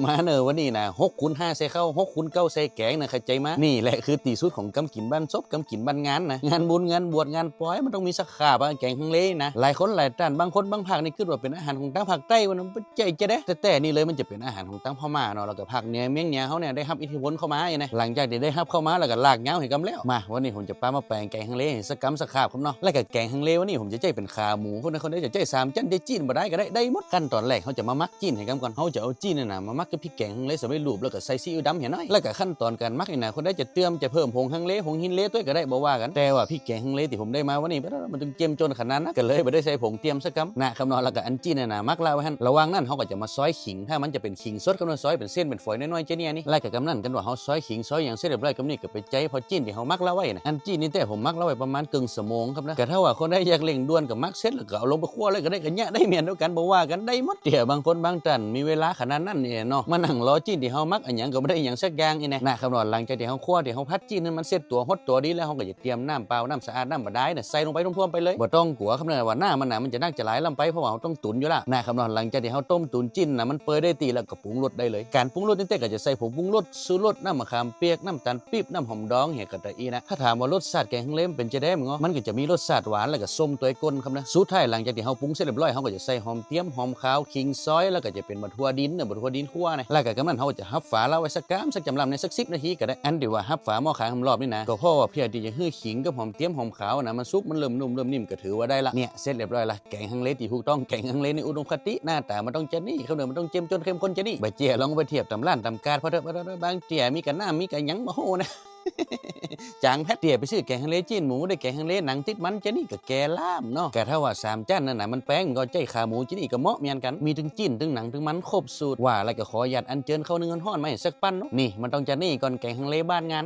มาเนอวันนี้นะ6 คูณ 5ใส่ข้าว6 คูณ 9ใส่แกงนะเข้าใจมั้ยนี่แหละคือตีสุดของกำกินบ้านซบกำกินบ้านงานนะงานบุญงานบวชงานปล่อยมันต้องมีสักขาบแกงฮังเลนะหลายคนหลายท่านบางคนบางภาคนี่คิดว่าเป็นอาหารของทางภาคใต้มันใจจะได้แต่นี่เลยมันจะเป็นอาหารของทางพม่าเนาะแล้วก็ภาคเหนือเมียงเหนือเขาเนี่ยได้รับอิทธิพลเข้ามาอย่างนะหลังจากที่ได้รับเข้ามาแล้วก็ลากเงาให้กำแล้วมาวันนี้ผมจะพามาแปลงแกงฮังเลสักกำสักขาบครับเนาะแล้วก็แกงฮังเลวันนี้ผมจะใจเป็นขาหมูคนได้จะใจ3 จันได้จีนบ่ได้ก็ได้หมดขั้นตอนแรกเขาจะมามักจีนให้กำก่อนเขาจะเอาจีนน่ะมามักกับพริกแกงฮังเลสำเร็จรูปแล้วก็ใส่ซีอิ๊วดำเห็นน้อยแล้วก็ขั้นตอนการมักนี่นะคนได้จะเติมจะเพิ่มผงฮังเลผงหินเลตัวก็ได้บ่ว่ากันแต่ว่าพริกแกงฮังเลที่ผมได้มาวันนี้มันต้องเจียมจนขนาดนั้นก็เลยบ่ได้ใส่ผงเตรียมสักกำนะคำนอนแล้วก็อันจีนน่ะมักลาวไว้หั่นระหว่างนั้นเขาก็จะมาซอยขิงถ้ามันจะเป็นขิงสดก็มาซอยเป็นเส้นเป็นฝอยน้อยๆเจเนี่ยนี่ไล่กับกำนั่นกันว่าเขาซอยขิงซอยอย่างเสร็จเรียบร้อยกำนี่ก็ไปใจพอจีนที่เขามักลาวไว้นะอันจีนนี่แต่ผมมักลาวไว้ประมาณครึ่งชั่วโมงครับนะก็ถ้าว่าคนได้อยากเร่งด่วนกับมักเสร็จแล้วก็เอาลงไปคั่วเลยก็ได้กันเนี่ยได้เมียนด้วยกันบ่ว่ากันได้หมดเดี๋ยวบางคนบางท่านมีเวลาขนาดนั้นเนี่ยเนาะมานั่งรอจีนที่เขามักอันหยังก็ไม่ได้อย่างสักอย่างนี่นะคำนอนหลังจากที่เขาคั่วที่เขาพัดจีนนั้นมันเสร็จตัวฮดตัวดีแล้วเขาก็จะเตรียมน้ำเปล่าน้ำสะอาดน้ำบาดาลเนี่ยใส่ลงไปท่วมๆไปเลยบ่ต้องกลัวคำนอนว่าหน้ามันจะน่าจะไหลลงไปเพราะว่าเขาต้องตุ๋นอยู่ละคำนอนหลังจากที่เขาต้มตุ๋นจีนนะมันเปื่อยได้ตีแล้วก็ปรุงรสได้เลยการปรุงรสนี่แต่ก็จะใส่ผงปรุงรสชูรสน้ำมะขามเปียกน้ำตาลปี๊บน้ำหอมดองเหี้ยก็ได้อีนะถ้าถามว่ารสชาติแกงฮังเลเป็นจะได้มั้งมันก็จะมีรสชาติหวานแล้วก็ส้มตัวก้นครับนะสุดท้ายหลังจากที่เขาปรุงเสร็จเรียบร้อยเขาก็จะใส่หอมเทียมหอมขาวขิงซอยแล้วก็จะเป็นบะทั่วดินคั่วนะแล้วก็กำนั้นเขาจะฮับฝาแล้วไว้สักจำลำในสัก10 นาทีก็ได้อันเดียวว่าฮับฝาหม้อขางรอบนี่นะก็เพราะว่าเพื่อที่จะให้ขิงกับหอมเทียมหอมขาวนะมันซุปมันเริ่มนุ่มเริ่มนิ่มก็ถือว่าได้ละเนี่ยเสร็จเรียบร้อยละแกงฮังเลที่ถูกต้องแกงฮังเลในอุดมคติหน้าตามันต้องจะนี่เขามันต้องเจ้มจนเข้มข้นจะนี่ใบเจี๋ยลองไปเทียบตำร้านตำการเพราะบางเจี๋ยมีกันน้ำมีกันยังมาโหนะ จางแพทเตียไปซื้อแกงฮังเลจีนหมูได้แกงฮังเลหนังติดมันจะนี่ก็แกล่ามเนาะแกถ้าว่า3 จานนั่นน่ะมันแป้งก็ใจขาหมูจะนี่ก็เหมาะเมียนกันมีถึงจีนถึงหนังถึงมันครบสูตรว่าอะไรก็ขอหยัดอันเจิญเข้าเนื้อห้อนมาให้สักปั้นเนาะนี่มันต้องจะนี่ก่อนแกงฮังเลบ้านงาน